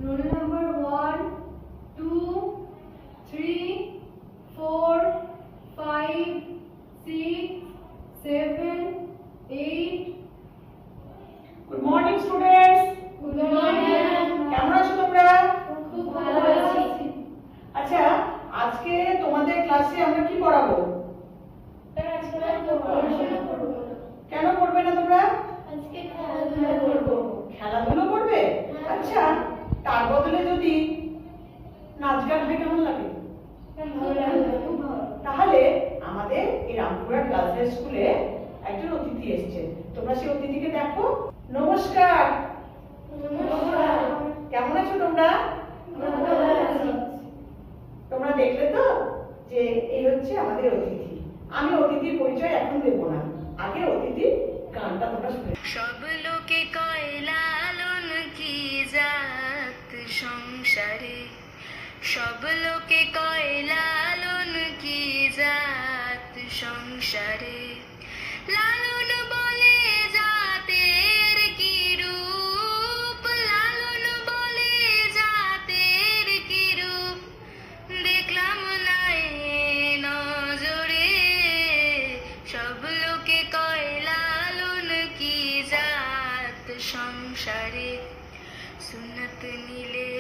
Roll number 1, 2, 3, 4, 5, 6, 7, 8. Good morning students. Good morning. কেমন আছো তোমরা? খুব ভালো আছি। আচ্ছা, আজকে তোমাদের ক্লাসে আমরা কি পড়াবো? আজকে আমরা পড়াশোনা করব। কেন করবে না তোমরা? আজকে খেলাধুলা করব। খেলাধুলো করবে? আচ্ছা, তার বদলে যদি নাচ গান হয় কেমন লাগে? ভালো লাগবে, খুব ভালো। তাহলে আমাদের এই রামপুরহাট গার্লস হাই স্কুলে একজন অতিথি এসেছে। তোমরা সেই অতিথিকে দেখো। নমস্কার। নমস্কার। কেমন আছো তোমরা? ভালো আছি। তোমরা দেখলে তো যে এই হচ্ছে আমাদের অতিথি। আমি অতিথির পরিচয় এখন দেব না, আগে অতিথি গানটা তোমরা শুনে। সব লোকে কয় লালন কি জাত সংসারে, সব লোকে কয় লালন কি জাত সংসারে। লালন বলে জাতের কি রূপ, লালন বলে জাতের কি রূপ, দেখলাম না এ নজরে। সব লোকে কয় লালন কি জাত সংসারে। সুন্নত নিলে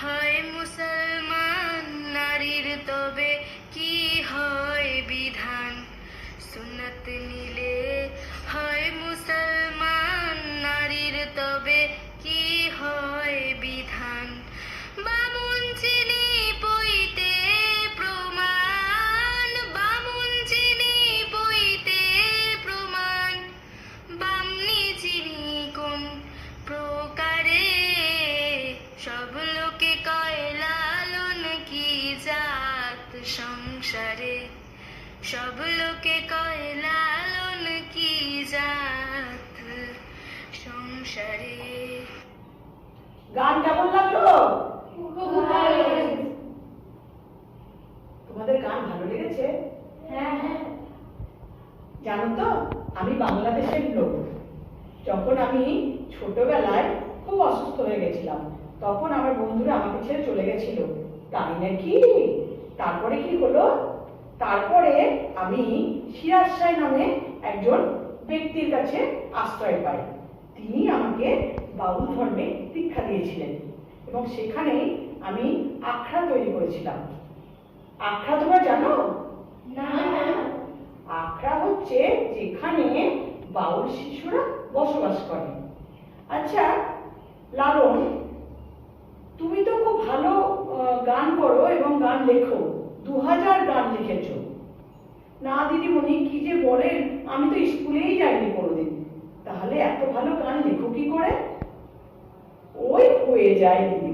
হয় মুসলমান, নারীর তবে কি হয় বিধান। সুন্নত নিলে হয় মুসলমান, নারীর তবে কি হয় বিধান। বামুন চিনি পইতে প্রমাণ, বামুন চিনি পইতে প্রমাণ, বামনি চিনি কোন প্রকারে। সব লোকে কয় লালন কি জাত সংসারে, সব লোকে কয় লালন কি জাত সংসারে। গান কেমন লাগলো? খুব ভালো লাগছে। তোমাদের গান ভালো লেগেছে? হ্যাঁ হ্যাঁ। জানো তো, আমি বাংলাদেশের লোক। যখন আমি ছোটবেলায় খুব অসুস্থ হয়ে গেছিলাম, তখন আমার বন্ধুরা আমাকে ছেড়ে চলে গেছিল। তাই নাকি? তারপরে কি হলো? তারপরে আমি সিরাজ শাহ নামে একজন ব্যক্তির কাছে আশ্রয় পাই। তিনি আমাকে বাউল ধর্মে দীক্ষা দিয়েছিলেন এবং সেখানেই আমি আখড়া তৈরি করেছিলাম। আখড়া তোমরা জানো? না না। আখড়া হচ্ছে যেখানে বাউল শিশুরা বসবাস করে। আচ্ছা লালন, তুমি তো খুব ভালো গান করো এবং গান লেখো, 2000 গান লিখেছো। না দিদিমণি, কি যে বলেন, আমি তো স্কুলেই যাইনি কোনোদিন। তাহলে এত ভালো গান লেখো কি করে? ওই হয়ে যায় দিদি।